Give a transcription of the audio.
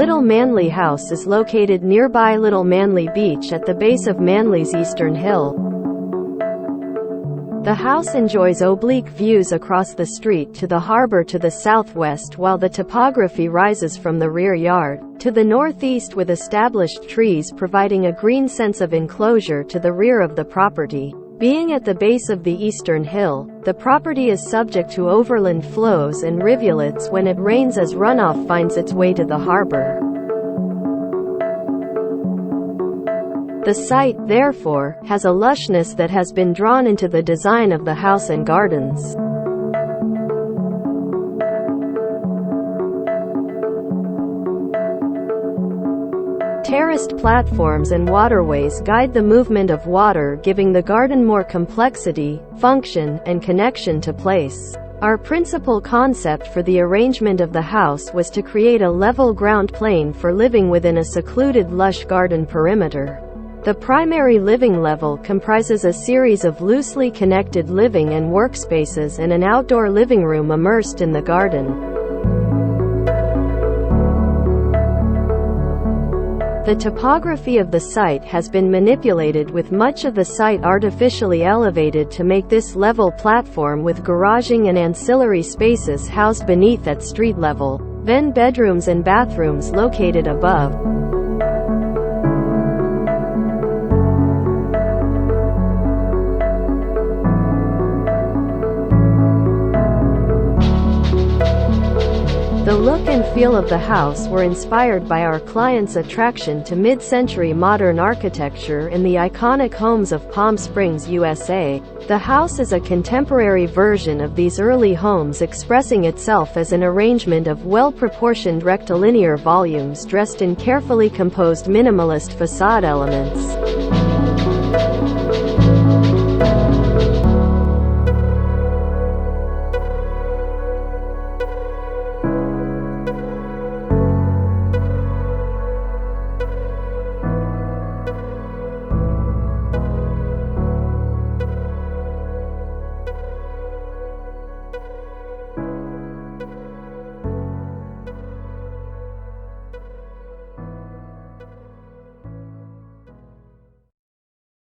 Little Manly House is located nearby Little Manly Beach at the base of Manly's eastern hill. The house enjoys oblique views across the street to the harbor to the southwest, while the topography rises from the rear yard to the northeast, with established trees providing a green sense of enclosure to the rear of the property. Being at the base of the eastern hill, the property is subject to overland flows and rivulets when it rains, as runoff finds its way to the harbor. The site, therefore, has a lushness that has been drawn into the design of the house and gardens. Terraced platforms and waterways guide the movement of water, giving the garden more complexity, function, and connection to place. Our principal concept for the arrangement of the house was to create a level ground plane for living within a secluded lush garden perimeter. The primary living level comprises a series of loosely connected living and workspaces and an outdoor living room immersed in the garden. The topography of the site has been manipulated, with much of the site artificially elevated to make this level platform, with garaging and ancillary spaces housed beneath at street level, then bedrooms and bathrooms located above. The look and feel of the house were inspired by our client's attraction to mid-century modern architecture in the iconic homes of Palm Springs, USA. The house is a contemporary version of these early homes, expressing itself as an arrangement of well-proportioned rectilinear volumes dressed in carefully composed minimalist facade elements.